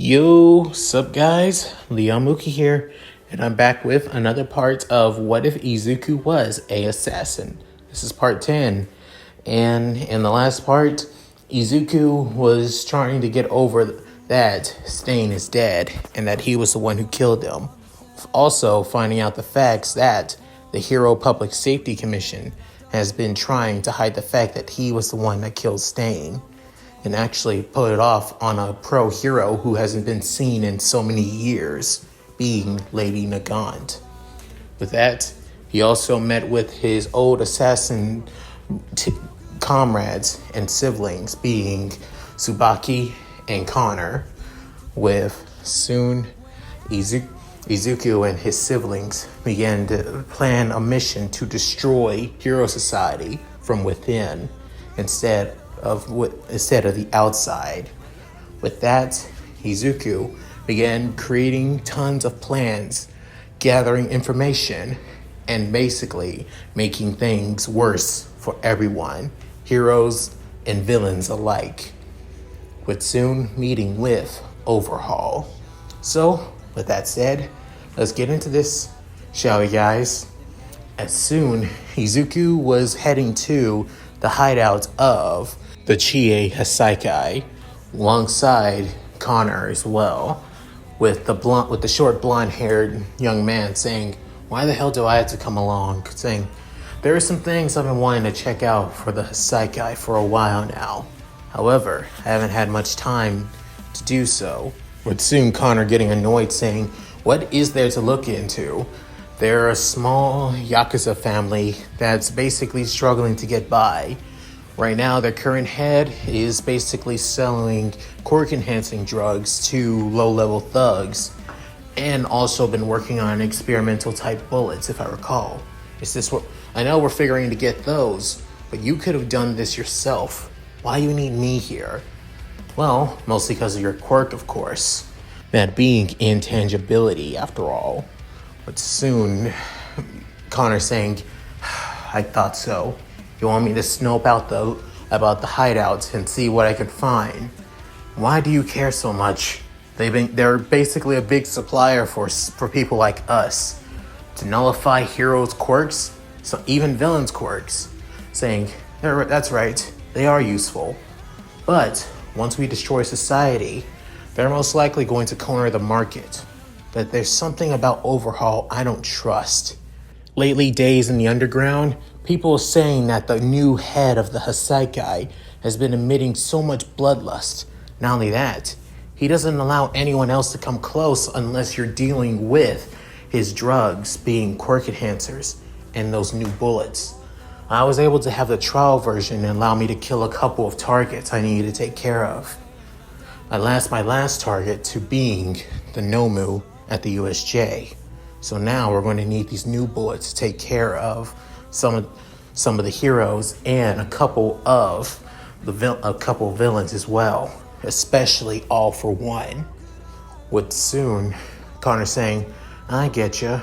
Yo, sup guys, Mooky here, and I'm back with another part of What If Izuku Was a Assassin? This is part 10, and in the last part, Izuku was trying to get over that Stain is dead, and that he was the one who killed him. Also finding out the facts that the Hero Public Safety Commission has been trying to hide the fact that he was the one that killed Stain, and actually put it off on a pro-hero who hasn't been seen in so many years, being Lady Nagant. With that, he also met with his old assassin comrades and siblings, being Tsubaki and Connor, with soon Izuku and his siblings began to plan a mission to destroy Hero Society from within instead of the outside. With that, Izuku began creating tons of plans, gathering information, and basically making things worse for everyone, heroes and villains alike, with soon meeting with Overhaul. So, with that said, let's get into this, shall we guys? As soon, Izuku was heading to the hideout of the Chie Hassaikai, alongside Connor as well, with the short blonde-haired young man saying, "Why the hell do I have to come along?" Saying, "There are some things I've been wanting to check out for the Hassaikai for a while now. However, I haven't had much time to do so." With soon Connor getting annoyed, saying, "What is there to look into? They're a small Yakuza family that's basically struggling to get by. Right now, their current head is basically selling quirk-enhancing drugs to low-level thugs, and also been working on experimental-type bullets, if I recall. Is this what? I know we're figuring to get those, but you could have done this yourself. Why do you need me here?" Well, mostly because of your quirk, of course. That being intangibility, after all. But soon, Connor saying, "I thought so. You want me to snope out about the hideouts and see what I could find? Why do you care so much? They're basically a big supplier for people like us. To nullify heroes' quirks, so even villains' quirks." Saying, "That's right, they are useful. But once we destroy society, they're most likely going to corner the market. But there's something about Overhaul I don't trust. Lately days in the underground, people are saying that the new head of the Hassaikai has been emitting so much bloodlust. Not only that, he doesn't allow anyone else to come close unless you're dealing with his drugs, being quirk enhancers, and those new bullets. I was able to have the trial version and allow me to kill a couple of targets I needed to take care of. My last target to being the Nomu at the USJ. So now we're going to need these new bullets to take care of some of the heroes and a couple of villains as well, especially All for One." With soon Connor saying, "I get you,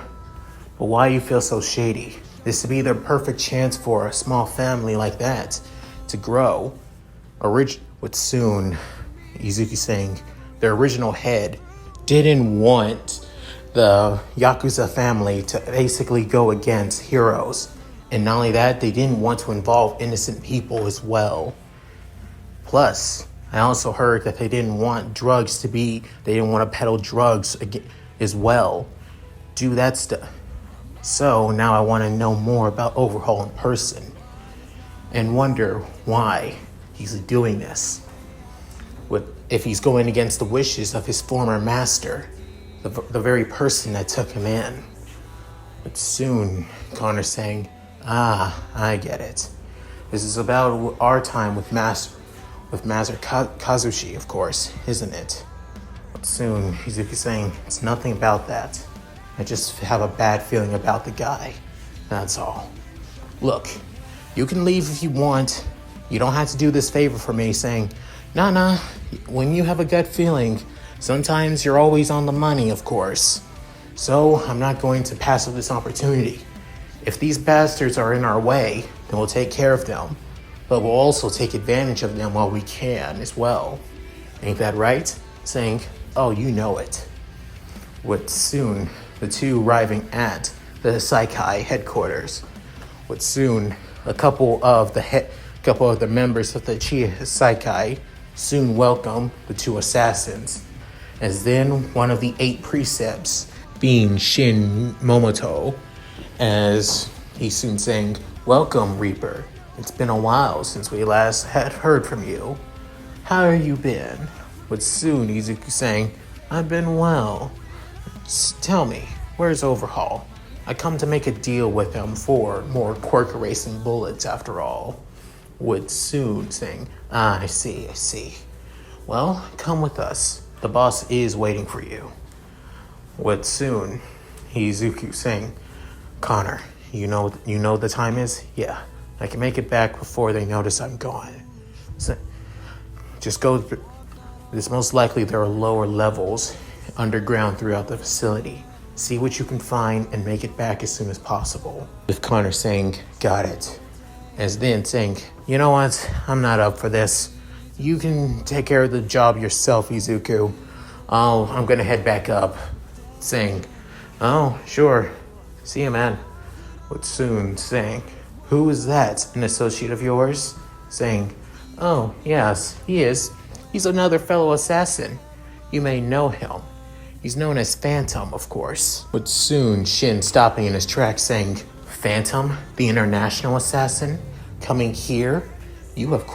but why you feel so shady? This would be the perfect chance for a small family like that to grow." With soon Izuku saying, "The original head didn't want the Yakuza family to basically go against heroes. And not only that, they didn't want to involve innocent people as well. Plus, I also heard that they didn't want they didn't want to peddle drugs as well. Do that stuff. So now I want to know more about Overhaul in person and wonder why he's doing this. If he's going against the wishes of his former master, the very person that took him in." But soon, Connor saying, "I get it. This is about our time with Master Kazushi, of course, isn't it?" But soon, Izuku saying, "It's nothing about that. I just have a bad feeling about the guy. That's all. Look, you can leave if you want. You don't have to do this favor for me." Saying, Nah, when you have a gut feeling, sometimes you're always on the money, of course. So I'm not going to pass up this opportunity. If these bastards are in our way, then we'll take care of them. But we'll also take advantage of them while we can as well. Ain't that right?" Saying, oh, you know it. With soon the two arriving at the Hassaikai headquarters. With soon a couple of the members of the Hassaikai soon welcome the two assassins. As then one of the 8 precepts, being Shin Momoto, as he's soon saying, "Welcome, Reaper. It's been a while since we last had heard from you. How have you been?" With soon Izuku saying, "I've been well. Tell me, where's Overhaul? I come to make a deal with him for more Quirk Erasing bullets after all." With soon saying, I see. Well, come with us. The boss is waiting for you. With soon Izuku saying, "Connor, you know the time is? Yeah, I can make it back before they notice I'm gone. So, just go. It's most likely there are lower levels underground throughout the facility. See what you can find and make it back as soon as possible." With Connor saying, "Got it." As then saying, "You know what? I'm not up for this. You can take care of the job yourself, Izuku. I'm gonna head back up." Saying, "Oh, sure. See you, man." With soon saying, "Who is that? An associate of yours?" Saying, "Oh, yes, he is. He's another fellow assassin. You may know him. He's known as Phantom, of course." With soon Shin stopping in his tracks saying, "Phantom, the international assassin, coming here? You have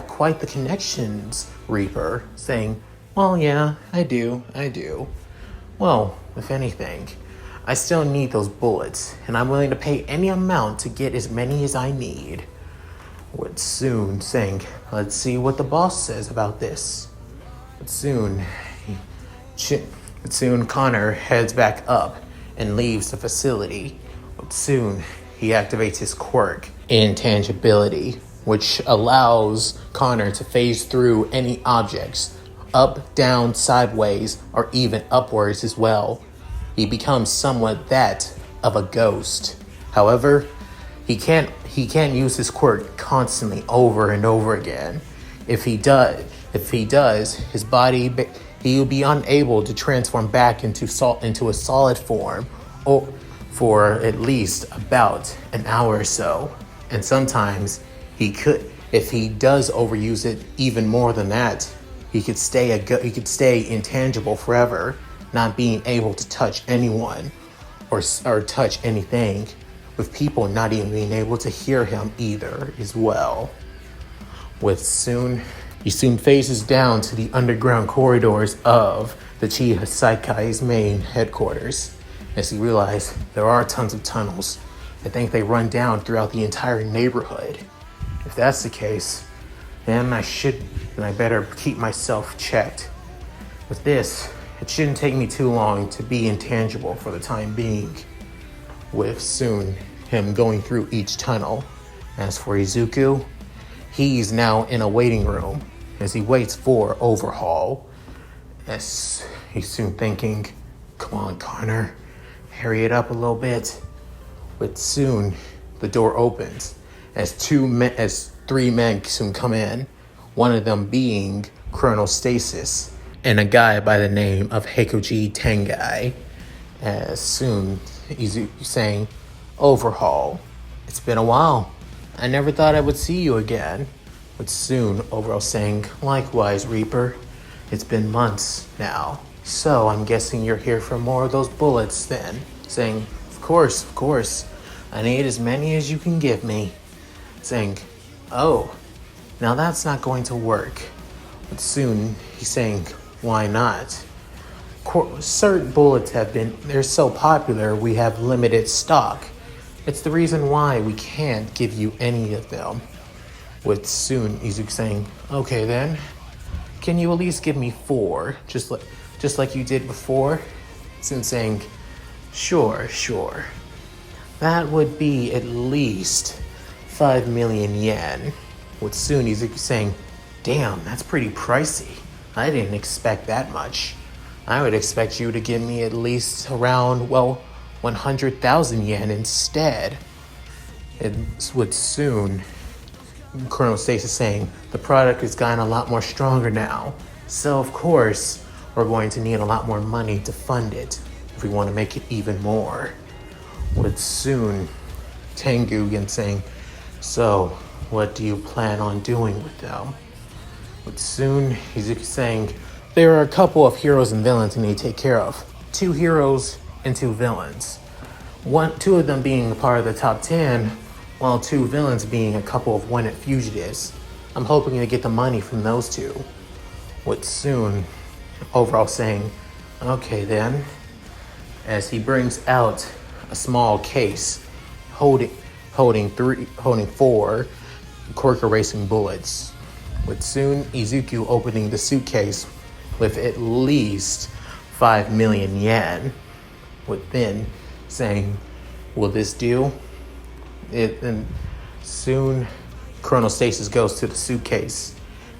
quite the connections, Reaper." Saying, "Well, yeah, I do. Well, if anything, I still need those bullets, and I'm willing to pay any amount to get as many as I need." With soon saying, "Let's see what the boss says about this." But soon Connor heads back up and leaves the facility. But soon he activates his quirk, Intangibility, which allows Connor to phase through any objects, up, down, sideways, or even upwards as well. He becomes somewhat that of a ghost. However, he can't use his quirk constantly over and over again. If he does, his body, he will be unable to transform back into a solid form for at least about an hour or so. And sometimes if he does overuse it even more than that, he could stay intangible forever, not being able to touch anyone or touch anything, with people not even being able to hear him either as well. He soon phases down to the underground corridors of the Hassaikai main headquarters, as he realizes there are tons of tunnels. I think they run down throughout the entire neighborhood. If that's the case, then I better keep myself checked. With this, it shouldn't take me too long to be intangible for the time being. With soon him going through each tunnel. As for Izuku, he's now in a waiting room as he waits for Overhaul. As he's soon thinking, "Come on, Connor, hurry it up a little bit." But soon the door opens as 3 men soon come in, one of them being Colonel Stasis and a guy by the name of Heikoji Tengai. As soon Izuku saying, "Overhaul, it's been a while. I never thought I would see you again." But soon Overhaul saying, "Likewise, Reaper. It's been months now. So I'm guessing you're here for more of those bullets then." Saying, of course. I need as many as you can give me." Saying, "Oh, now that's not going to work." But soon he's saying, "Why not? Certain bullets they're so popular we have limited stock. It's the reason why we can't give you any of them." With soon Izuku saying, "Okay then, can you at least give me 4, just like you did before?" Soon saying, Sure. That would be at least 5 million yen." With soon Izuku saying, "Damn, that's pretty pricey. I didn't expect that much. I would expect you to give me at least around, 100,000 yen instead." And with soon Colonel Stasis saying, "The product has gotten a lot more stronger now. So of course, we're going to need a lot more money to fund it if we want to make it even more. With soon Tengu again saying, so what do you plan on doing with them? With soon Izuku saying, there are a couple of heroes and villains we need to take care of. 2 heroes and 2 villains. 2 of them being a part of the top 10, while 2 villains being a couple of wanted fugitives. I'm hoping to get the money from those 2. With soon Overhaul saying, okay then, as he brings out a small case holding 4 Quirk Erasing bullets. With soon Izuku opening the suitcase with at least 5 million yen. With then saying, will this do? And soon Chronostasis goes to the suitcase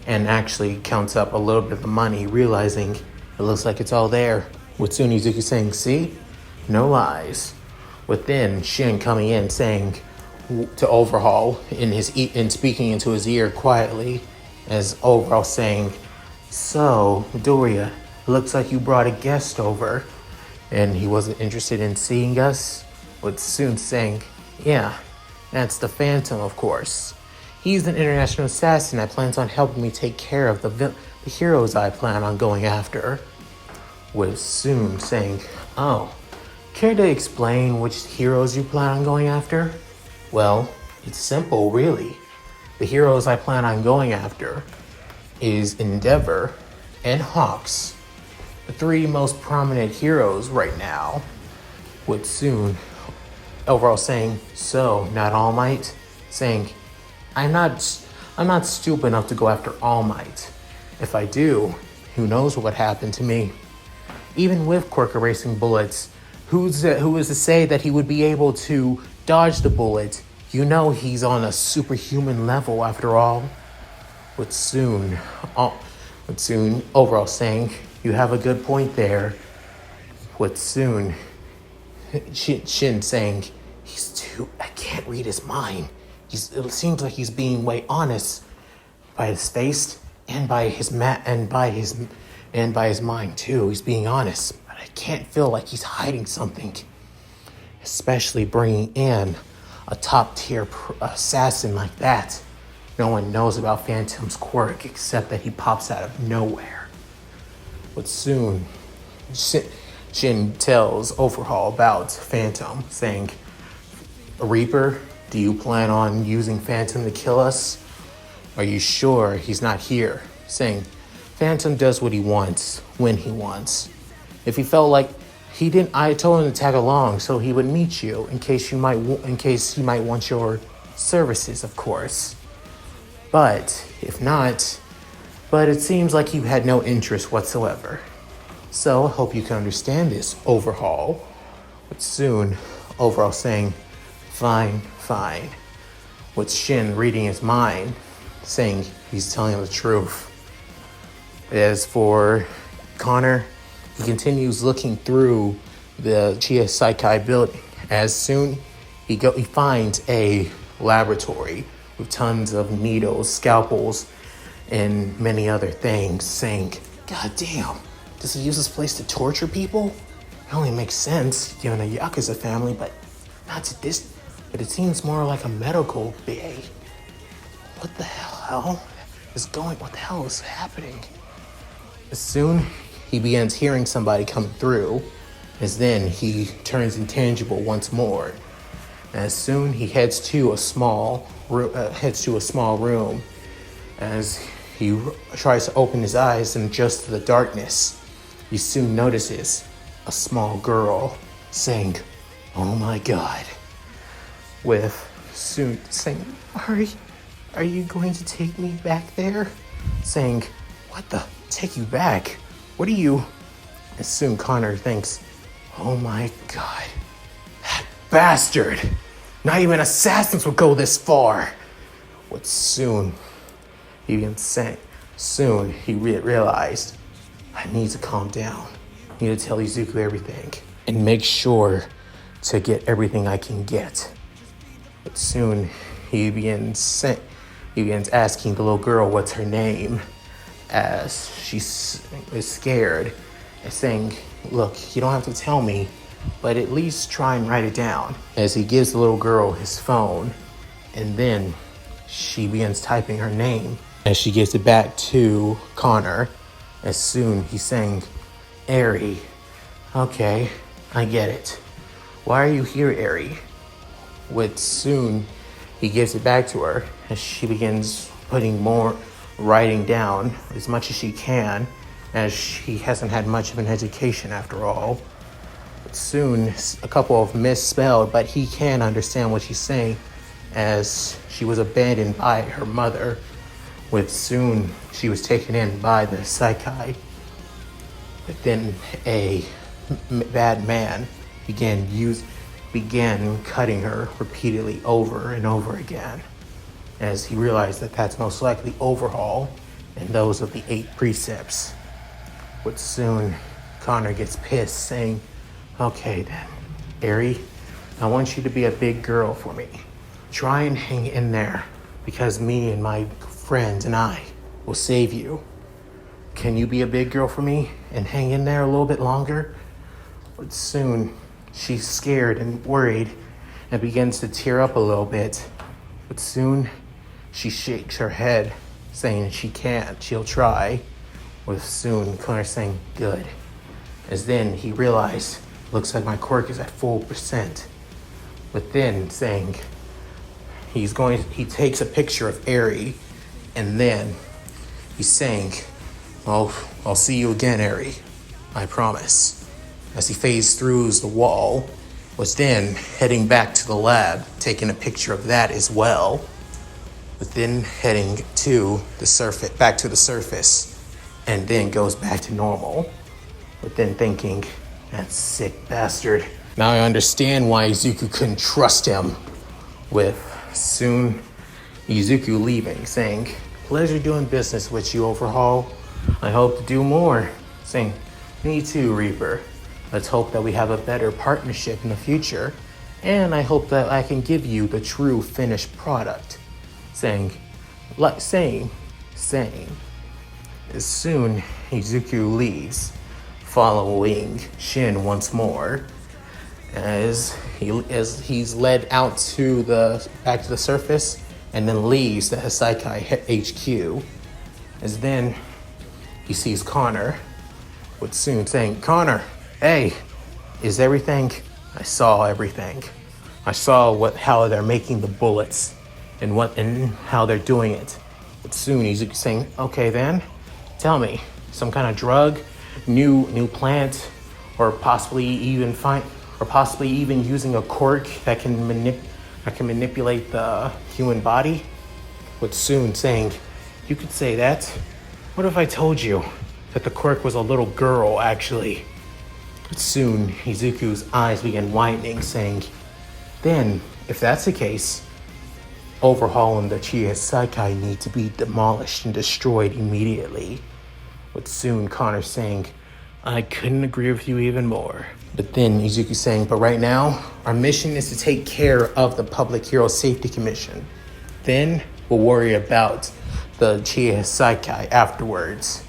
and actually counts up a little bit of the money, realizing it looks like it's all there. With soon Izuku saying, see? No lies. With then Shin coming in saying to Overhaul in speaking into his ear quietly, as Overhaul saying, so Doria, looks like you brought a guest over and he wasn't interested in seeing us. With soon saying, yeah, that's the Phantom, of course. He's an international assassin that plans on helping me take care of the heroes I plan on going after. With soon saying, oh, care to explain which heroes you plan on going after? Well, it's simple, really. The heroes I plan on going after is Endeavor and Hawks, the 3 most prominent heroes right now. With soon Overhaul saying, so, not All Might? Saying, I'm not stupid enough to go after All Might. If I do, who knows what would happen to me? Even with Quirk Erasing bullets, who is to say that he would be able to dodge the bullet? You know he's on a superhuman level after all. With soon Overhaul saying, you have a good point there. With soon Shin saying, I can't read his mind. It seems like he's being way honest by his face and by his mind too. He's being honest, but I can't feel like he's hiding something. Especially bringing in a top tier assassin like that. No one knows about Phantom's quirk except that he pops out of nowhere. But soon, Shin tells Overhaul about Phantom, saying, Reaper, do you plan on using Phantom to kill us? Are you sure he's not here? Saying, Phantom does what he wants, when he wants. If he felt like he didn't, I told him to tag along so he would meet you in case he might want your services, of course. But if not, it seems like you had no interest whatsoever. So I hope you can understand this, Overhaul. But soon, Overhaul saying, fine. With Shin reading his mind, saying he's telling him the truth. As for Connor, he continues looking through the Hassaikai building. As soon he finds a laboratory with tons of needles, scalpels, and many other things, saying, God damn, does he use this place to torture people? It only makes sense given a Yakuza family, but not to this. But it seems more like a medical bay. What the hell is happening? As soon he begins hearing somebody come through, as then he turns intangible once more. As soon he heads to a small room, as he tries to open his eyes in just the darkness, he soon notices a small girl saying, "Oh my God," with soon saying, "Are you going to take me back there?" Saying, "What the? Take you back? What are you?" And soon Connor thinks, "Oh my God, that bastard! Not even assassins would go this far." What soon he begins saying, soon he realized, I need to calm down. I need to tell Izuku everything and make sure to get everything I can get. But soon he begins asking the little girl what's her name, as she is scared and saying, look, you don't have to tell me, but at least try and write it down. As he gives the little girl his phone, and then she begins typing her name. As she gives it back to Connor, as soon he's saying, Eri, okay, I get it. Why are you here, Eri? With soon, he gives it back to her, as she begins putting more writing down as much as she can, as she hasn't had much of an education after all. But soon, a couple of misspelled, but he can understand what she's saying, as she was abandoned by her mother. With soon, she was taken in by the Hassaikai. But then a bad man began cutting her repeatedly over and over again, as he realized that that's most likely Overhaul and those of the 8 precepts. But soon, Connor gets pissed, saying, okay then, Eri, I want you to be a big girl for me. Try and hang in there, because me and my friends and I will save you. Can you be a big girl for me and hang in there a little bit longer? But soon, she's scared and worried and begins to tear up a little bit. But soon, she shakes her head, saying she can't, she'll try. With soon, Connor saying, good. As then he realized, looks like my quirk is at full percent. But then saying, he takes a picture of Eri, and then he's saying, oh, I'll see you again, Eri. I promise. As he fades through the wall, was then heading back to the lab, taking a picture of that as well. But then heading to the surface, back to the surface, and then goes back to normal. But then thinking, that sick bastard. Now I understand why Izuku couldn't trust him. With soon Izuku leaving, saying, pleasure doing business with you, Overhaul. I hope to do more. Saying, me too, Reaper. Let's hope that we have a better partnership in the future. And I hope that I can give you the true finished product. Saying. As soon Izuku leaves, following Shin once more, as he's led out to back to the surface, and then leaves the Hassaikai HQ. As then he sees Connor, with soon saying, Connor, hey, is everything? I saw everything. I saw how they're making the bullets and how they're doing it. But soon he's saying, okay then, tell me, some kind of drug, new plant, or possibly even using a quirk that can manipulate the human body. But soon saying, you could say that. What if I told you that the quirk was a little girl, actually? But soon Izuku's eyes began widening, saying, then, if that's the case, Overhaul and the Hassaikai need to be demolished and destroyed immediately. But soon Connor saying, I couldn't agree with you even more. But then Izuku saying, but right now, our mission is to take care of the Public Hero Safety Commission. Then we'll worry about the Hassaikai afterwards.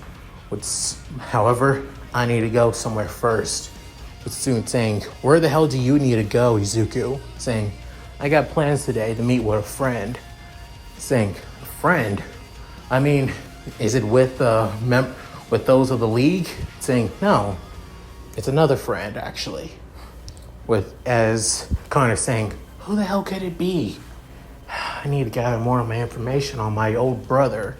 However, I need to go somewhere first. But soon saying, where the hell do you need to go, Izuku? Saying, I got plans today to meet with a friend. Saying, a friend? I mean, is it with those of the League? Saying, no, it's another friend, actually. As Connor saying, who the hell could it be? I need to gather more of my information on my old brother.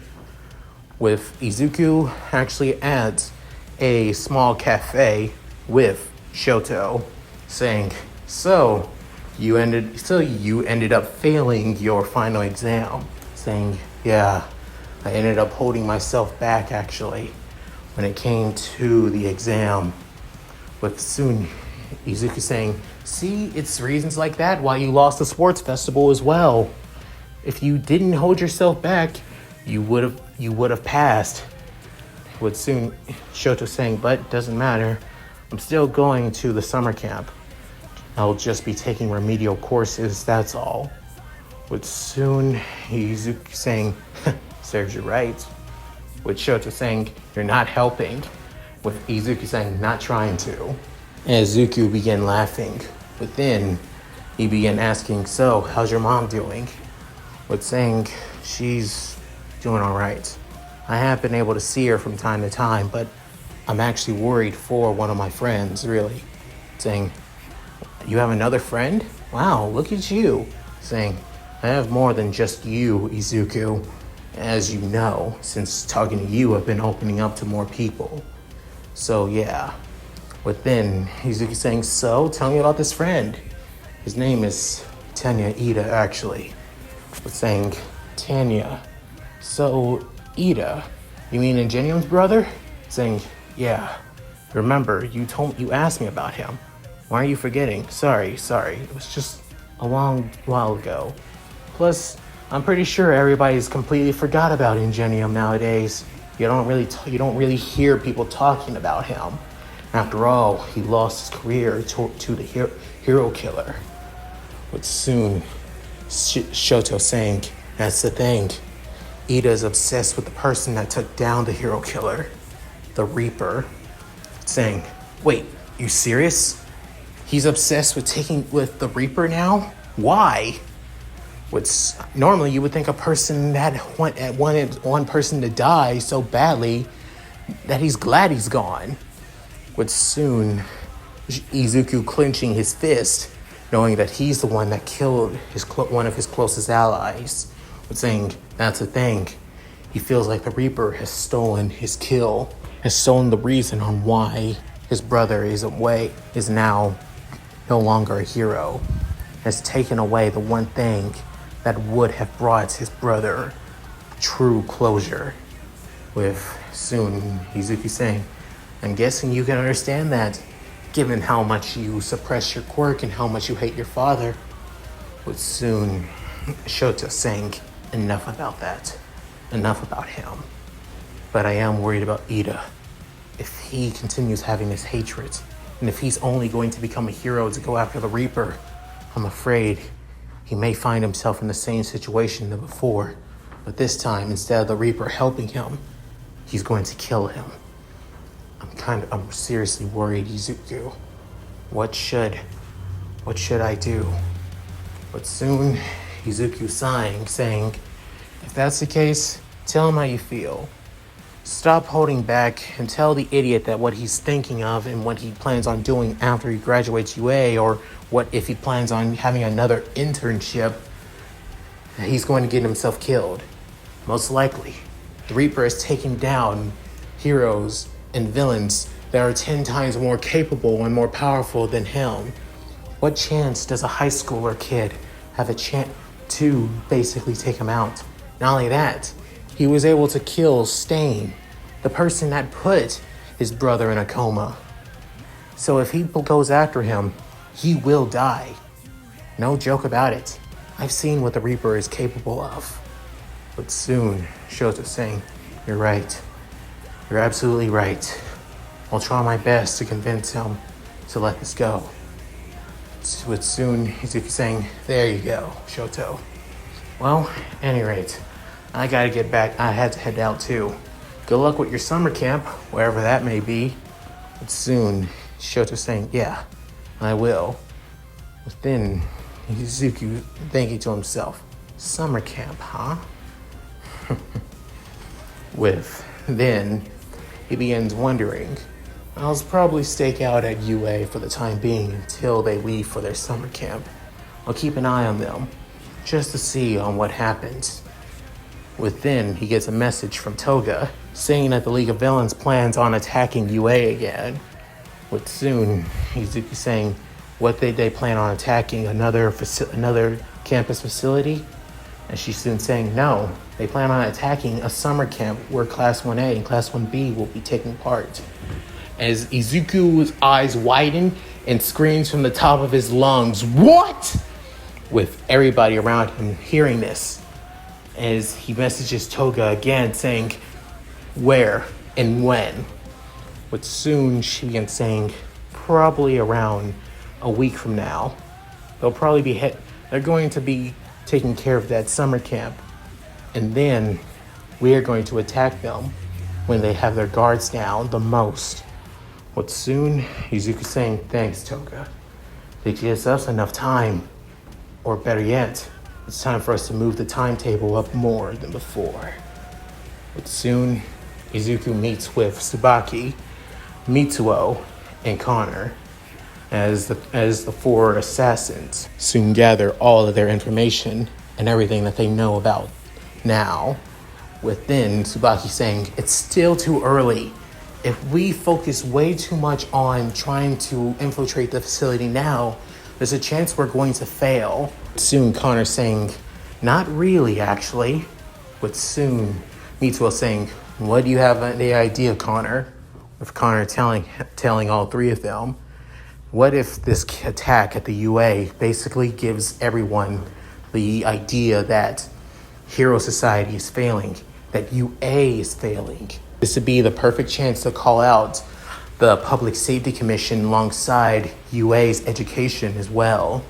With Izuku actually adds a small cafe with Shoto, saying, so you ended up failing your final exam. Saying, yeah, I ended up holding myself back actually when it came to the exam. But soon Izuku saying, see, it's reasons like that why you lost the sports festival as well. If you didn't hold yourself back, you would have passed. With soon Shoto saying, but it doesn't matter. I'm still going to the summer camp. I'll just be taking remedial courses, that's all. With soon Izuku saying, serves you right. with Shoto saying, "You're not helping," with Izuku saying, "Not trying to." And Izuku began laughing, but then he began asking, "So, how's your mom doing?" With saying, "She's doing all right. I have been able to see her from time to time, but I'm actually worried for one of my friends, really." Saying, "You have another friend? Wow, look at you." Saying, "I have more than just you, Izuku. As you know, since talking to you, I've been opening up to more people. So yeah." But then Izuku saying, "So, tell me about this friend." His name is Tanya Ida, actually. But saying, "Tanya, so Ida, you mean Ingenium's brother?" Saying, "Yeah. Remember, you asked me about him. Why are you forgetting? Sorry. It was just a long while ago. Plus, I'm pretty sure everybody's completely forgot about Ingenium nowadays. You don't really hear people talking about him. After all, he lost his career to the hero killer." But soon, Shoto saying, "That's the thing. Ida is obsessed with the person that took down the hero killer, the Reaper." Saying, "Wait, you serious? He's obsessed with the Reaper now? Why?" Normally you would think a person that wanted one person to die so badly that he's glad he's gone. But soon, Izuku clenching his fist, knowing that he's the one that killed one of his closest allies, but saying, "That's the thing. He feels like the Reaper has stolen his kill, has stolen the reason on why his brother is now no longer a hero, has taken away the one thing that would have brought his brother true closure." With soon Izuku saying, "I'm guessing you can understand that, given how much you suppress your quirk and how much you hate your father." With soon Shoto saying, "Enough about that. Enough about him. But I am worried about Ida. If he continues having this hatred, and if he's only going to become a hero to go after the Reaper, I'm afraid he may find himself in the same situation than before. But this time, instead of the Reaper helping him, he's going to kill him. I'm seriously worried, Izuku. What should I do?" But soon, Izuku sighing, saying, "If that's the case, tell him how you feel. Stop holding back and tell the idiot that what he's thinking of and what he plans on doing after he graduates UA, or what if he plans on having another internship, he's going to get himself killed. Most likely, the Reaper is taking down heroes and villains that are 10 times more capable and more powerful than him. What chance does a high schooler kid have a chance to basically take him out? Not only that, he was able to kill Stain, the person that put his brother in a coma. So if he goes after him, he will die. No joke about it. I've seen what the Reaper is capable of." But soon, Shoto saying, "You're right. You're absolutely right. I'll try my best to convince him to let this go." But soon, Izuku saying, "There you go, Shoto. Well, at any rate, I gotta get back. I had to head out too. Good luck with your summer camp, wherever that may be." But soon, Shoto saying, "Yeah, I will." But then, Izuku thinking to himself, "Summer camp, huh?" Then, he begins wondering, "I'll probably stake out at UA for the time being until they leave for their summer camp. I'll keep an eye on them, just to see on what happens." Within, he gets a message from Toga saying that the League of Villains plans on attacking UA again. With soon, Izuku saying, what they plan on attacking, another campus facility? And she's soon saying, no, they plan on attacking a summer camp where Class 1A and Class 1B will be taking part. As Izuku's eyes widen and screams from the top of his lungs, "What?" With everybody around him hearing this, as he messages Toga again saying where and when. But soon she begins saying probably around a week from now. They're going to be taking care of that summer camp, and then we are going to attack them. when they have their guards down the most. But soon, Izuku saying, thanks, Toga. It gives us enough time. Or better yet, it's time for us to move the timetable up more than before. But soon, Izuku meets with Tsubaki, Mitsuo, and Connor as the four assassins soon gather all of their information and everything that they know about now. Within Tsubaki saying, it's still too early. If we focus way too much on trying to infiltrate the facility now, there's a chance we're going to fail. Soon Connor saying, not really actually. But soon Mitsuo saying, what do you have the idea, Connor? With Connor telling all three of them, what if this attack at the UA basically gives everyone the idea that Hero Society is failing, that UA is failing? This would be the perfect chance to call out the Public Safety Commission alongside UA's education as well.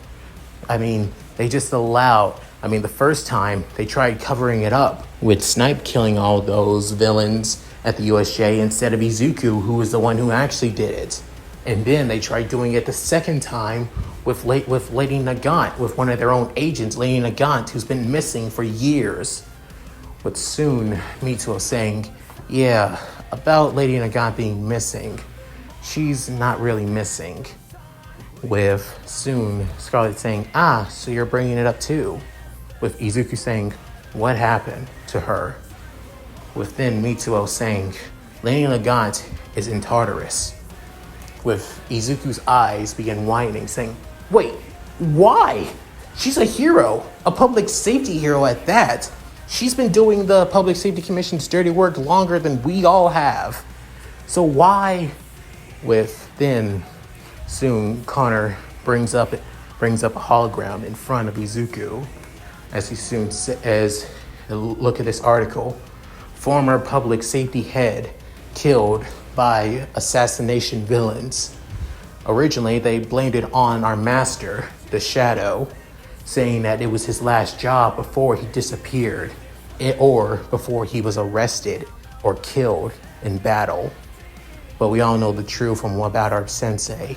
I mean, they just allowed, the first time they tried covering it up with Snipe killing all those villains at the USJ instead of Izuku, who was the one who actually did it. And then they tried doing it the second time with Lady Nagant, with one of their own agents, Lady Nagant, who's been missing for years. But soon, Mitsuo saying, yeah, about Lady Nagant being missing, she's not really missing. With soon Scarlet saying, so you're bringing it up too. With Izuku saying, what happened to her? With then Mitsuo saying, Lady Nagant is in Tartarus. With Izuku's eyes begin widening, saying, wait, why? She's a hero, a public safety hero at that. She's been doing the Public Safety Commission's dirty work longer than we all have. So why? With then, soon Connor brings up a hologram in front of Izuku, as he soon says, look at this article. Former public safety head killed by assassination villains. Originally, they blamed it on our master, the Shadow, saying that it was his last job before he disappeared, or before he was arrested or killed in battle. But we all know the truth from about our sensei.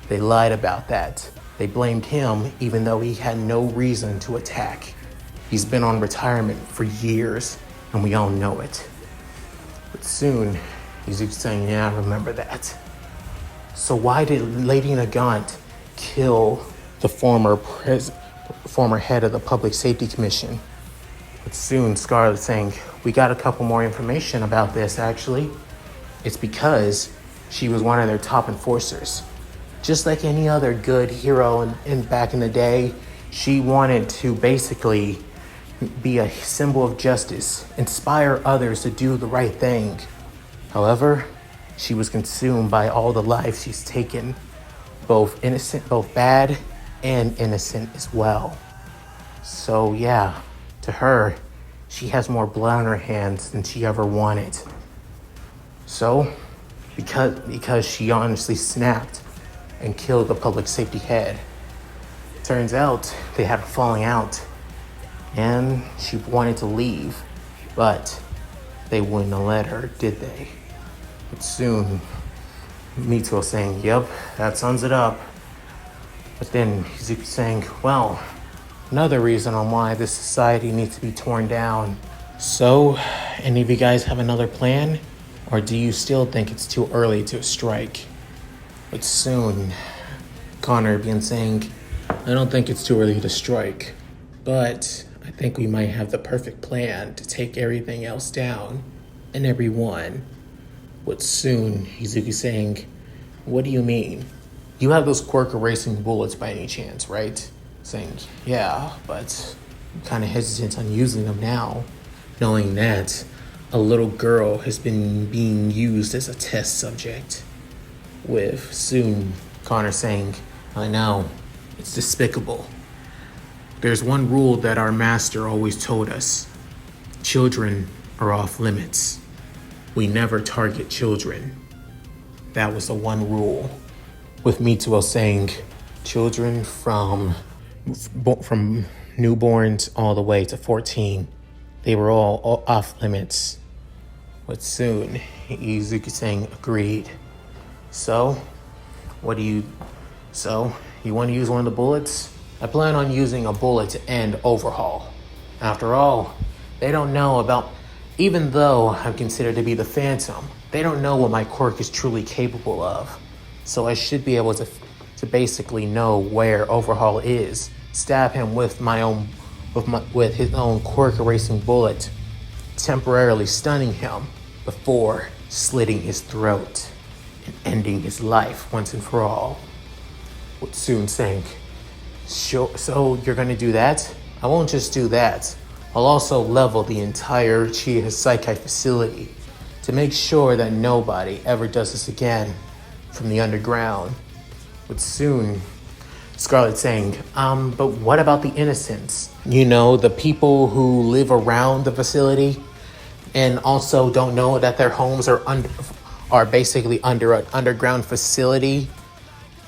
They lied about that. They blamed him even though he had no reason to attack. He's been on retirement for years, and we all know it. But soon, Izuku saying, yeah, I remember that. So why did Lady Nagant kill the former head of the Public Safety Commission? But soon Scarlet saying, we got a couple more information about this actually. It's because she was one of their top enforcers. Just like any other good hero in back in the day, she wanted to basically be a symbol of justice, inspire others to do the right thing. However, she was consumed by all the lives she's taken, both bad and innocent as well. So yeah, to her, she has more blood on her hands than she ever wanted. So, because she honestly snapped and killed the public safety head, turns out they had a falling out, and she wanted to leave, but they wouldn't have let her, did they? But soon, Mitsuo saying, yep, that sums it up. But then Izuku saying, well, another reason on why this society needs to be torn down. So, any of you guys have another plan? Or do you still think it's too early to strike? But soon, Connor began saying, I don't think it's too early to strike, but I think we might have the perfect plan to take everything else down and everyone. But soon, Izuku saying, what do you mean? You have those Quirk Erasing bullets by any chance, right? Saying, yeah, but I'm kind of hesitant on using them now, knowing that a little girl has been being used as a test subject. With soon Connor saying, I know, it's despicable. There's one rule that our master always told us. Children are off limits. We never target children. That was the one rule. With Mitsuo saying, children from newborns all the way to 14, they were all off limits. But soon, Izuku saying agreed. So, you want to use one of the bullets? I plan on using a bullet to end Overhaul. After all, they don't know about, even though I'm considered to be the Phantom, they don't know what my quirk is truly capable of. So I should be able to basically know where Overhaul is, stab him with his own Quirk Erasing bullet, temporarily stunning him before slitting his throat and ending his life once and for all. Would soon saying, so you're gonna do that? I won't just do that. I'll also level the entire Hassaikai facility to make sure that nobody ever does this again from the underground. Would soon Scarlet saying, but what about the innocents? You know, the people who live around the facility and also don't know that their homes are basically under an underground facility.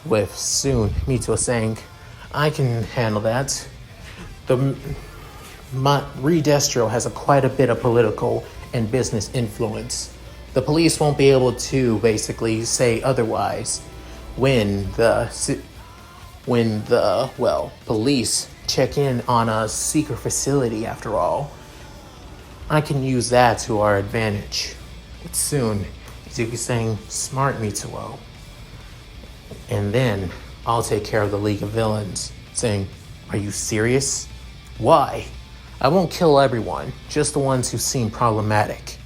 With soon Mitsuo saying, I can handle that. Redestro has quite a bit of political and business influence. The police won't be able to basically say otherwise when the police check in on a secret facility. After all, I can use that to our advantage. But soon, Izuku saying, smart Mitsuo. And then I'll take care of the League of Villains, saying, are you serious? Why? I won't kill everyone, just the ones who seem problematic.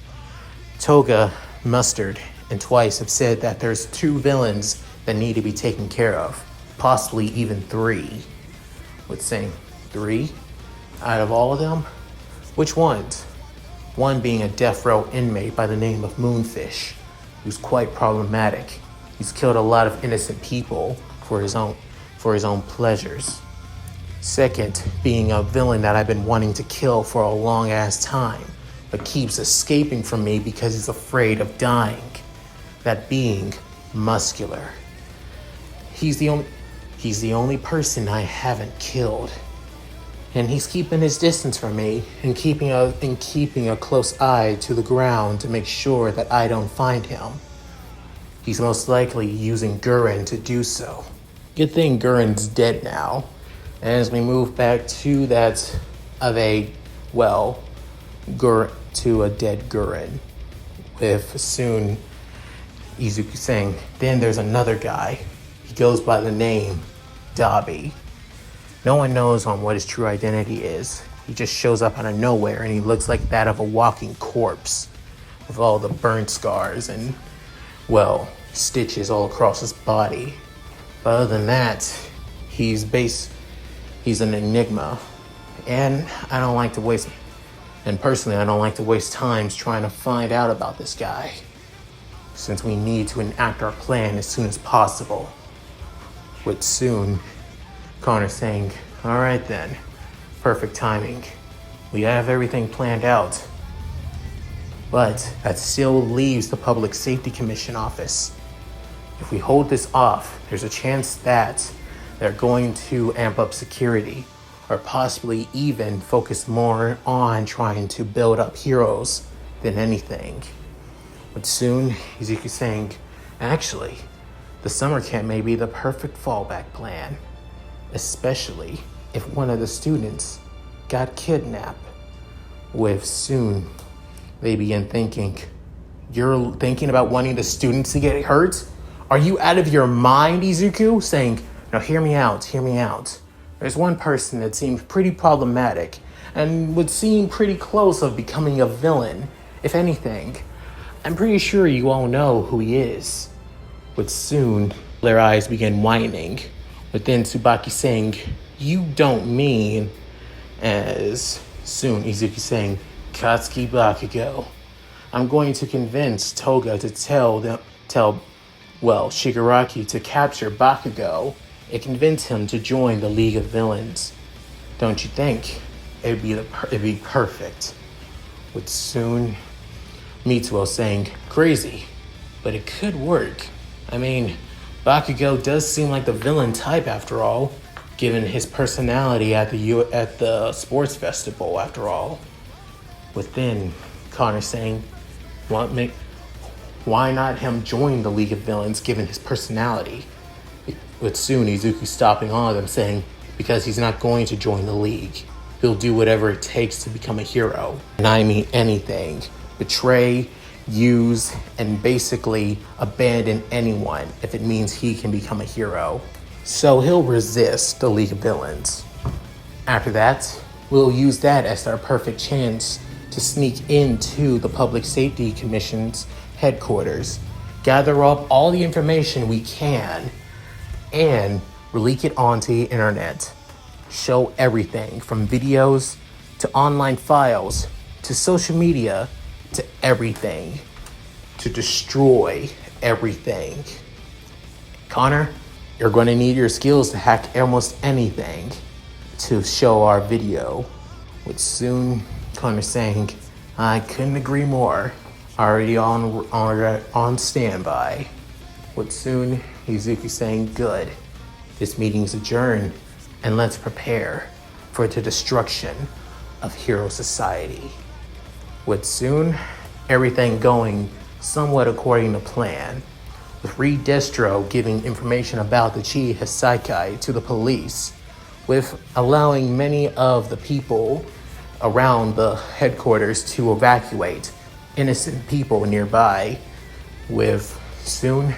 Toga, Mustard, and Twice have said that there's 2 villains that need to be taken care of, possibly even 3. With saying, 3? Out of all of them? Which ones? One being a death row inmate by the name of Moonfish, who's quite problematic. He's killed a lot of innocent people for his own pleasures. Second, being a villain that I've been wanting to kill for a long ass time, but keeps escaping from me because he's afraid of dying. That being Muscular. He's the only person I haven't killed. And he's keeping his distance from me and keeping a close eye to the ground to make sure that I don't find him. He's most likely using Gurren to do so. Good thing Gurren's dead now. And as we move back to dead Gurren, with soon Izuku saying, then there's another guy. He goes by the name Dabi. No one knows on what his true identity is. He just shows up out of nowhere and he looks like that of a walking corpse with all the burn scars and, stitches all across his body. But other than that, he's an enigma. And personally, I don't like to waste time trying to find out about this guy, since we need to enact our plan as soon as possible. With soon, Connor saying, all right then, perfect timing. We have everything planned out. But that still leaves the Public Safety Commission office. If we hold this off, there's a chance that they're going to amp up security, or possibly even focus more on trying to build up heroes than anything. But soon, Izuku saying, actually, the summer camp may be the perfect fallback plan, especially if one of the students got kidnapped. With soon, they begin thinking, you're thinking about wanting the students to get hurt? Are you out of your mind, Izuku? Saying, now hear me out. There's one person that seems pretty problematic and would seem pretty close of becoming a villain, if anything. I'm pretty sure you all know who he is. But soon, their eyes begin widening, with then Tsubaki saying, you don't mean, as soon Izuku saying, Katsuki Bakugo. I'm going to convince Toga to tell Shigaraki to capture Bakugo and convince him to join the League of Villains. Don't you think? It'd be perfect. With soon Mitsuo saying, crazy, but it could work. I mean, Bakugo does seem like the villain type after all, given his personality at the sports festival after all. With then Connor saying, Why not him join the League of Villains given his personality? With soon Izuku stopping all of them, saying because he's not going to join the League. He'll do whatever it takes to become a hero. And I mean anything. Betray, use, and basically abandon anyone if it means he can become a hero. So he'll resist the League of Villains. After that, we'll use that as our perfect chance to sneak into the Public Safety Commission's headquarters, gather up all the information we can, and leak it onto the internet. Show everything from videos to online files to social media to everything. To destroy everything. Connor, you're going to need your skills to hack almost anything to show our video. With soon Connor saying, I couldn't agree more. Already on standby. With soon Izuku saying, good. This meeting's adjourned, and let's prepare for the destruction of Hero Society. With soon everything going somewhat according to plan, with Reed Destro giving information about the Chi Hassaikai to the police, with allowing many of the people around the headquarters to evacuate innocent people nearby, with soon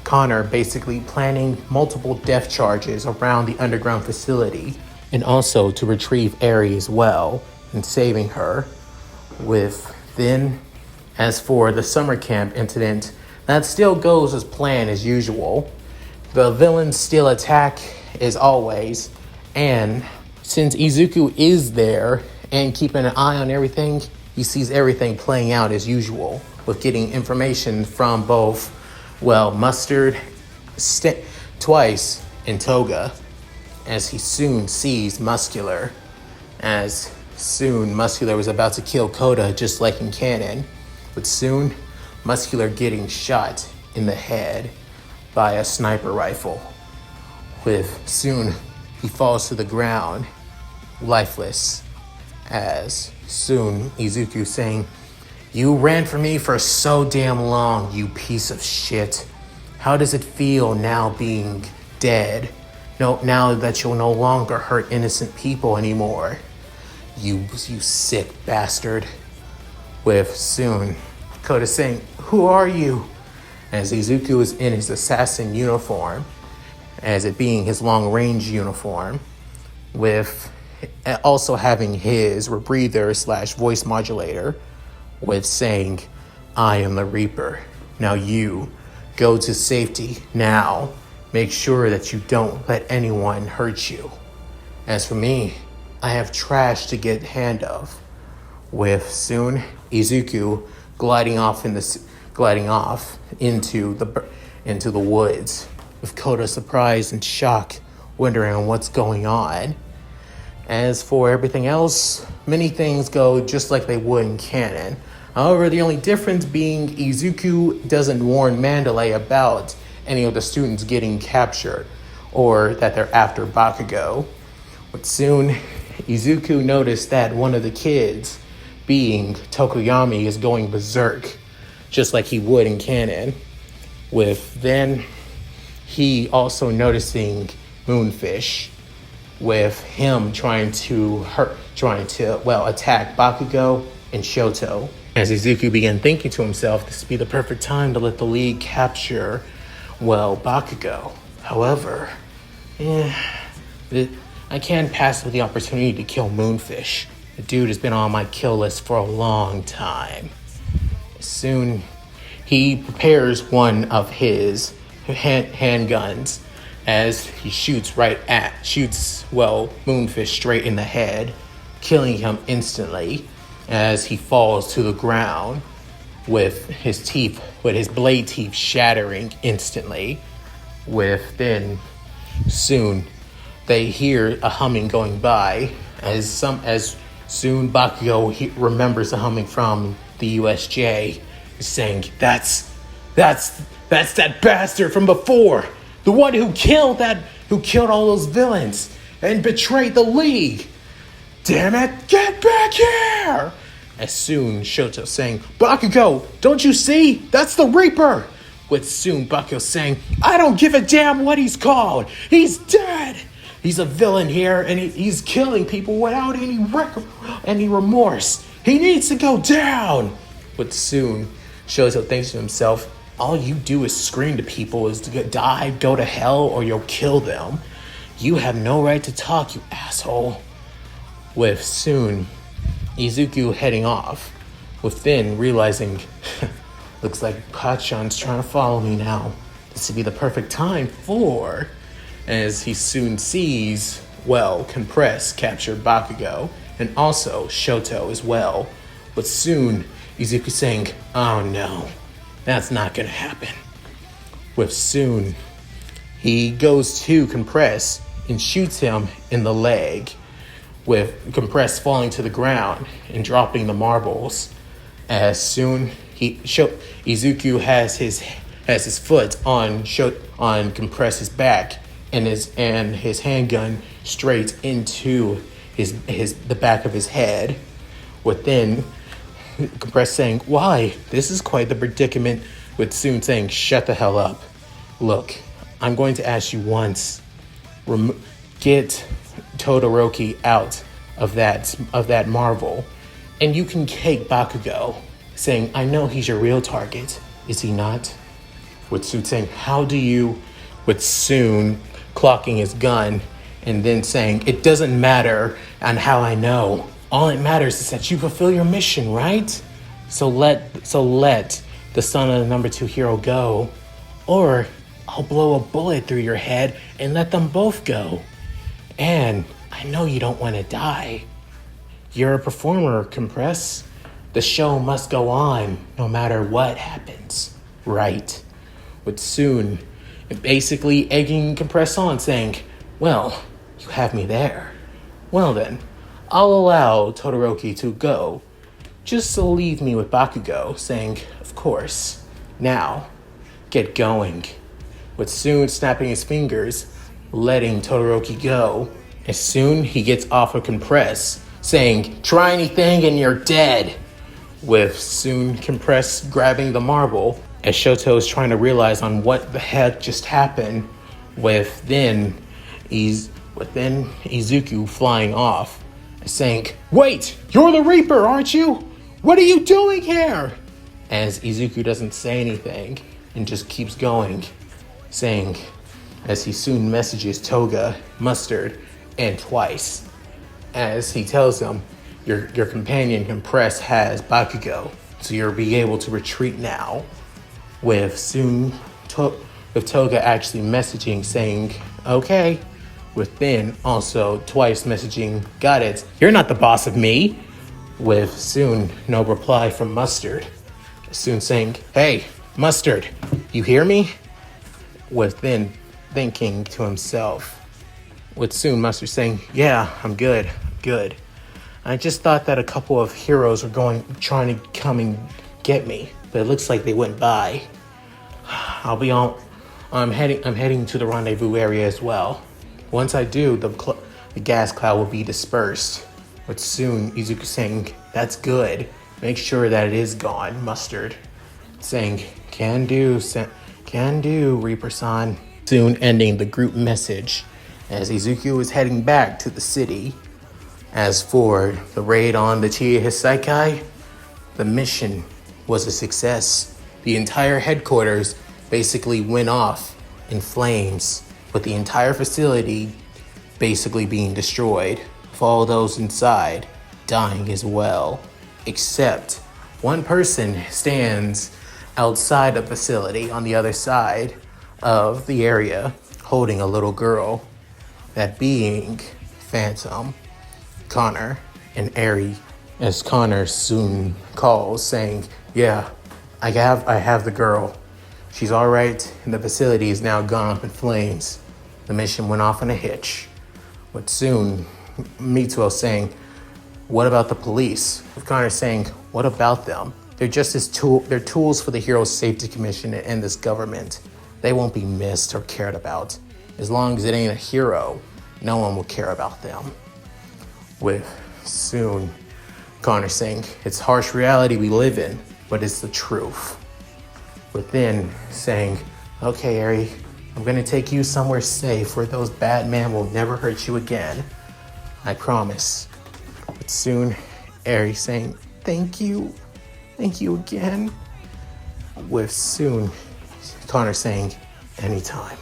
Connor basically planning multiple death charges around the underground facility, and also to retrieve Eri as well and saving her. With then, as for the summer camp incident, that still goes as planned as usual. The villains still attack as always, and since Izuku is there and keeping an eye on everything, he sees everything playing out as usual, with getting information from both, Mustard twice in Toga, as he soon sees Muscular, as soon Muscular was about to kill Koda just like in canon, but soon Muscular getting shot in the head by a sniper rifle, with soon he falls to the ground lifeless, as soon Izuku saying, you ran from me for so damn long, you piece of shit. How does it feel now being dead? No, now that you'll no longer hurt innocent people anymore. You sick bastard. With soon Koda saying, who are you? As Izuku is in his assassin uniform, as it being his long range uniform, with also having his rebreather / voice modulator, with saying, I am the Reaper. Now you go to safety now. Make sure that you don't let anyone hurt you. As for me, I have trash to get hand of. With soon Izuku gliding off into the woods, with Koda surprised and shocked, wondering what's going on. As for everything else, many things go just like they would in canon. However, the only difference being Izuku doesn't warn Mandalay about any of the students getting captured or that they're after Bakugo. But soon, Izuku noticed that one of the kids, being Tokoyami, is going berserk, just like he would in canon. With then, he also noticing Moonfish, with him trying to attack Bakugo and Shoto. As Izuku began thinking to himself, this would be the perfect time to let the League capture, Bakugo. However, I can't pass up the opportunity to kill Moonfish. The dude has been on my kill list for a long time. Soon, he prepares one of his handguns as he shoots Moonfish straight in the head, killing him instantly as he falls to the ground with his blade teeth shattering instantly. With then soon they hear a humming going by as soon Bakugo remembers the humming from the USJ, saying, That's that bastard from before, the one who killed all those villains and betrayed the League. Damn it, get back here! As soon Shoto saying, Bakugo, don't you see? That's the Reaper! With soon Bakugo saying, I don't give a damn what he's called. He's dead. He's a villain here, and he's killing people without any remorse. He needs to go down. But soon Shoto thinks to himself, all you do is scream to people is to die, go to hell, or you'll kill them. You have no right to talk, you asshole. With soon Izuku heading off, with then realizing, looks like Pachan's trying to follow me now. This would be the perfect time for, as he soon sees, Compress capture Bakugo, and also Shoto as well. But soon Izuku saying, oh no, that's not gonna happen. With soon, he goes to Compress and shoots him in the leg, with Compress falling to the ground and dropping the marbles. As soon Izuku has his foot on Compress's back and his handgun straight into the back of his head. With then Compress saying, why? This is quite the predicament. With soon saying, shut the hell up. Look, I'm going to ask you once. Get Todoroki out of that marvel, and you can take Bakugo. Saying, I know he's your real target, is he not? With Soon saying, how do you? With Soon clocking his gun, and then saying, it doesn't matter on how I know. All it matters is that you fulfill your mission, right? So let the son of the number 2 hero go, or I'll blow a bullet through your head and let them both go. And I know you don't want to die. You're a performer, Compress. The show must go on no matter what happens, right? With Soon basically egging Compress on, saying, well, you have me there. Well then, I'll allow Todoroki to go. Just to leave me with Bakugo, saying, of course. Now, get going. With Soon snapping his fingers, letting Todoroki go. As soon he gets off of Compress, saying, try anything and you're dead. With soon Compress grabbing the marble, as Shoto is trying to realize on what the heck just happened, with then Izuku flying off, saying, wait, you're the Reaper, aren't you? What are you doing here? As Izuku doesn't say anything and just keeps going, saying, as he soon messages Toga, Mustard, and Twice, as he tells them, your companion Compress has Bakugo, so you'll be able to retreat now. With Toga actually messaging saying, okay. With then also Twice messaging, got it, you're not the boss of me. With soon no reply from Mustard. Soon saying, hey, Mustard, you hear me? With then thinking to himself. With soon Mustard saying, yeah, I'm good. I just thought that a couple of heroes were trying to come and get me, but it looks like they went by. I'm heading to the rendezvous area as well. Once I do, the gas cloud will be dispersed. But soon Izuku saying, that's good. Make sure that it is gone, Mustard. Saying, can do, Reaper-san. Soon ending the group message as Izuku is heading back to the city. As for the raid on the Hassaikai, the mission was a success. The entire headquarters basically went off in flames, with the entire facility basically being destroyed, with all those inside dying as well. Except one person stands outside the facility on the other side of the area, holding a little girl, that being Phantom, Connor, and Eri, as Connor soon calls saying, yeah, I have the girl. She's all right, and the facility is now gone up in flames. The mission went off in a hitch. But soon, Mitsuo saying, what about the police? With Connor saying, what about them? They're just they're tools for the Heroes Safety Commission and this government. They won't be missed or cared about. As long as it ain't a hero, no one will care about them. With soon Connor saying, it's harsh reality we live in, but it's the truth. But then saying, okay, Eri, I'm gonna take you somewhere safe where those bad men will never hurt you again. I promise. But soon, Eri saying, thank you again. With soon, Connor saying, anytime.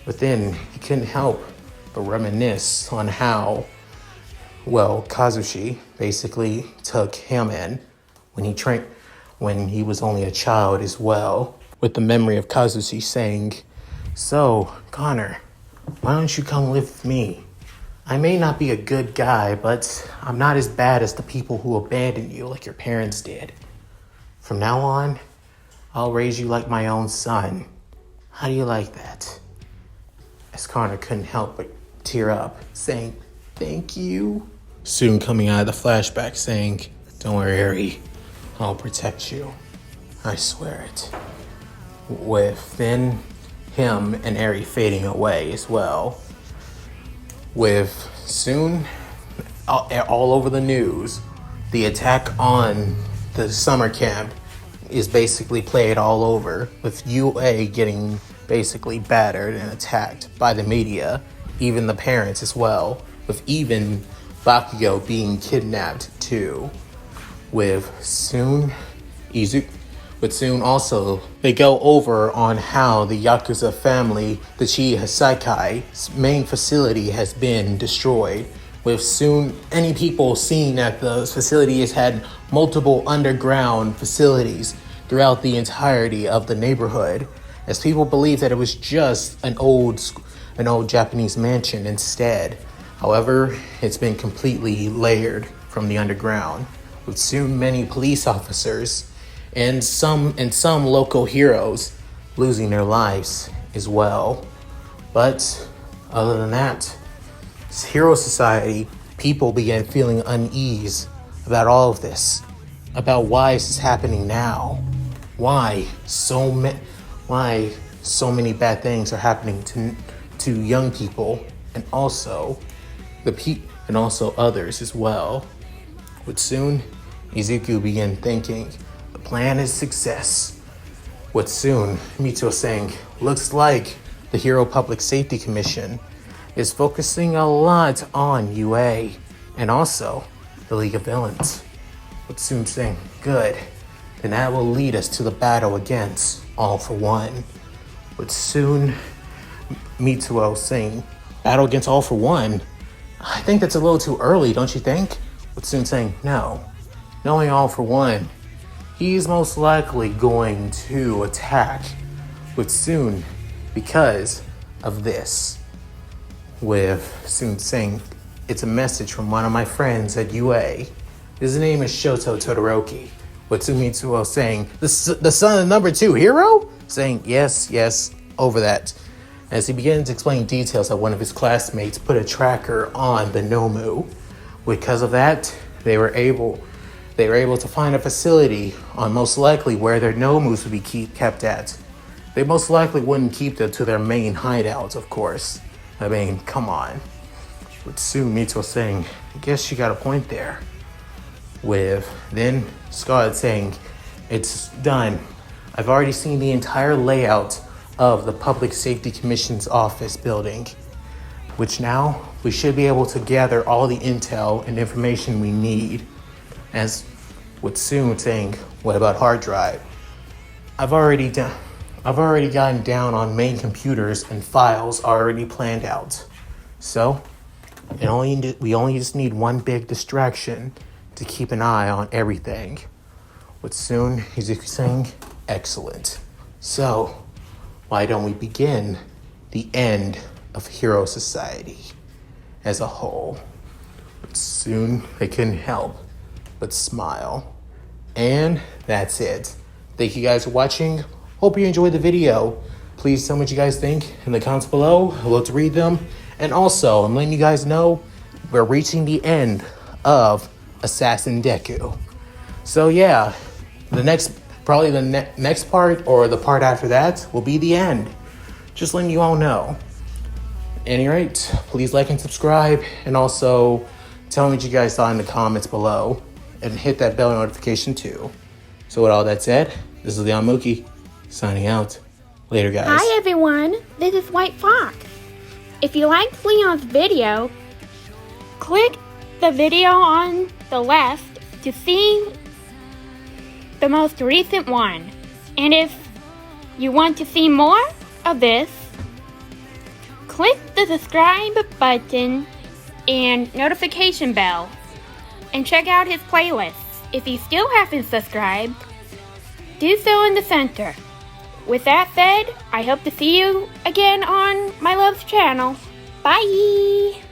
But then he couldn't help but reminisce on how, well, Kazushi basically took him in when he was only a child as well, with the memory of Kazushi saying, so, Connor, why don't you come live with me? I may not be a good guy, but I'm not as bad as the people who abandoned you like your parents did. From now on, I'll raise you like my own son. How do you like that? As Connor couldn't help but tear up, saying, thank you. Soon coming out of the flashback saying, don't worry, Eri, I'll protect you. I swear it. With then him and Eri fading away as well. With soon, all over the news, the attack on the summer camp is basically played all over, with UA getting basically battered and attacked by the media, even the parents as well, with even Bakugo being kidnapped too. With soon also they go over on how the Yakuza family, the Hassaikai main facility has been destroyed. With soon any people seeing that the facility has had multiple underground facilities throughout the entirety of the neighborhood, as people believe that it was just an old Japanese mansion instead. However, it's been completely layered from the underground, with soon many police officers and some local heroes losing their lives as well. But other than that, Hero Society people began feeling unease about all of this, about why this is happening now, why so many bad things are happening to young people, and also others as well. But soon, Izuku began thinking, the plan is success. With soon, Mitsuo saying, looks like the Hero Public Safety Commission is focusing a lot on UA and also the League of Villains. With soon saying, good, then that will lead us to the battle against All for One. With soon, Mitsuo saying, battle against All for One? I think that's a little too early, don't you think? With soon saying, no. Knowing All for One, he's most likely going to attack with soon because of this. With soon saying, it's a message from one of my friends at UA. His name is Shoto Todoroki. With Mitsuo saying, the son of number 2 hero? Saying, yes, over that. As he begins to explain details that one of his classmates put a tracker on the Nomu. Because of that, they were able to find a facility on most likely where their Nomus would be kept at. They most likely wouldn't keep them to their main hideouts, of course. I mean, come on. With soon Mitsuo saying, I guess you got a point there. With then Scarlet saying, it's done. I've already seen the entire layout of the Public Safety Commission's office building, which now we should be able to gather all the intel and information we need. As with soon saying, what about hard drive? I've already gotten down on main computers and files already planned out. So we only just need one big distraction to keep an eye on everything. But soon he's saying, excellent. So why don't we begin the end of Hero Society as a whole? But soon they couldn't help but smile. And that's it. Thank you guys for watching. Hope you enjoyed the video. Please tell me what you guys think in the comments below. I'd love to read them. And also, I'm letting you guys know we're reaching the end of Assassin Deku. So yeah, the next part or the part after that will be the end. Just letting you all know. At any rate, please like and subscribe, and also tell me what you guys thought in the comments below. and hit that bell notification too. So with all that said, this is Leon Mooky signing out. Later, guys. Hi everyone, this is White Fox. If you liked Leon's video, click the video on the left to see the most recent one. And if you want to see more of this, click the subscribe button and notification bell and check out his playlists. If you still haven't subscribed, do so in the center. With that said, I hope to see you again on my love's channel. Bye!